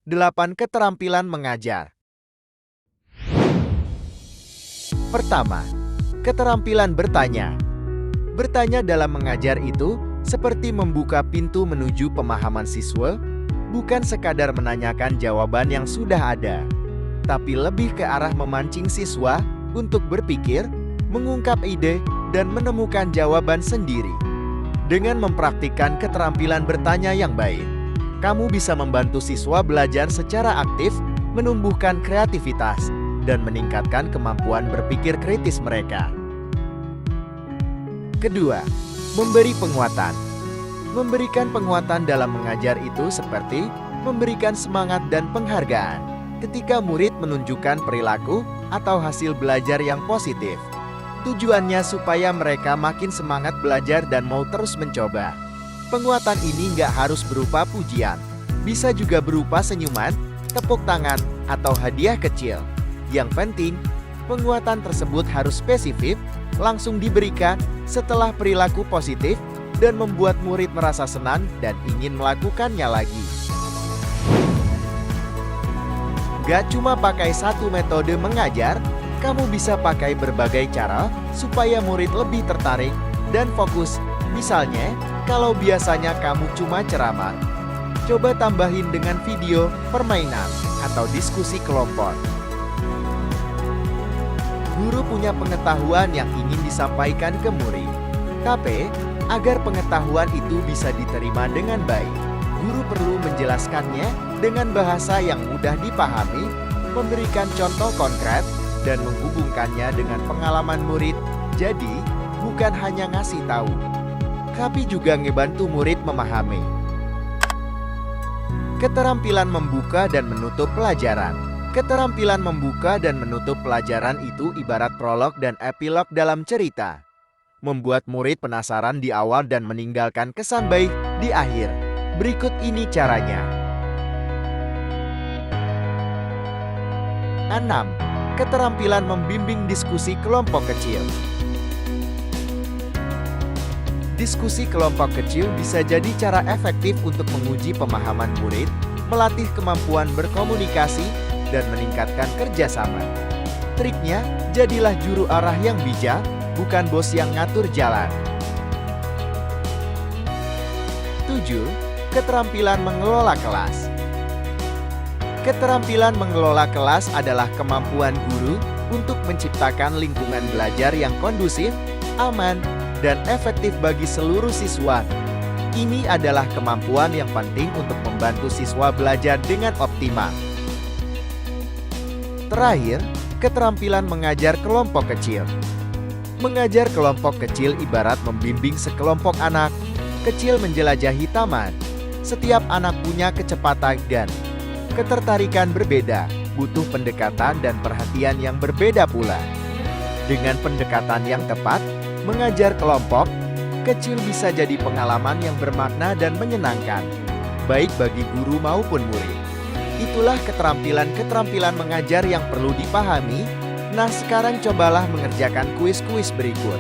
8 keterampilan mengajar. Pertama, keterampilan bertanya. Bertanya dalam mengajar itu seperti membuka pintu menuju pemahaman siswa, bukan sekadar menanyakan jawaban yang sudah ada, tapi lebih ke arah memancing siswa untuk berpikir, mengungkap ide, dan menemukan jawaban sendiri. Dengan mempraktikkan keterampilan bertanya yang baik, kamu bisa membantu siswa belajar secara aktif, menumbuhkan kreativitas, dan meningkatkan kemampuan berpikir kritis mereka. Kedua, memberi penguatan. Memberikan penguatan dalam mengajar itu seperti memberikan semangat dan penghargaan ketika murid menunjukkan perilaku atau hasil belajar yang positif. Tujuannya supaya mereka makin semangat belajar dan mau terus mencoba. Penguatan ini nggak harus berupa pujian, bisa juga berupa senyuman, tepuk tangan, atau hadiah kecil. Yang penting, penguatan tersebut harus spesifik, langsung diberikan setelah perilaku positif, dan membuat murid merasa senang dan ingin melakukannya lagi. Gak cuma pakai satu metode mengajar, kamu bisa pakai berbagai cara supaya murid lebih tertarik dan fokus. Misalnya, kalau biasanya kamu cuma ceramah, coba tambahin dengan video, permainan, atau diskusi kelompok. Guru punya pengetahuan yang ingin disampaikan ke murid, tapi agar pengetahuan itu bisa diterima dengan baik, guru perlu menjelaskannya dengan bahasa yang mudah dipahami, memberikan contoh konkret, dan menghubungkannya dengan pengalaman murid. Jadi, bukan hanya ngasih tahu, tapi juga ngebantu murid memahami. Keterampilan membuka dan menutup pelajaran. Keterampilan membuka dan menutup pelajaran itu ibarat prolog dan epilog dalam cerita. Membuat murid penasaran di awal dan meninggalkan kesan baik di akhir. Berikut ini caranya. 6. Keterampilan membimbing diskusi kelompok kecil. Diskusi kelompok kecil bisa jadi cara efektif untuk menguji pemahaman murid, melatih kemampuan berkomunikasi, dan meningkatkan kerjasama. Triknya, jadilah juru arah yang bijak, bukan bos yang ngatur jalan. 7. Keterampilan mengelola kelas. Keterampilan mengelola kelas adalah kemampuan guru untuk menciptakan lingkungan belajar yang kondusif, aman, dan efektif bagi seluruh siswa. Ini adalah kemampuan yang penting untuk membantu siswa belajar dengan optimal. Terakhir, keterampilan mengajar kelompok kecil. Mengajar kelompok kecil ibarat membimbing sekelompok anak kecil menjelajahi taman. Setiap anak punya kecepatan dan ketertarikan berbeda, butuh pendekatan dan perhatian yang berbeda pula. Dengan pendekatan yang tepat, mengajar kelompok kecil bisa jadi pengalaman yang bermakna dan menyenangkan, baik bagi guru maupun murid. Itulah keterampilan-keterampilan mengajar yang perlu dipahami. Nah, sekarang cobalah mengerjakan kuis-kuis berikut.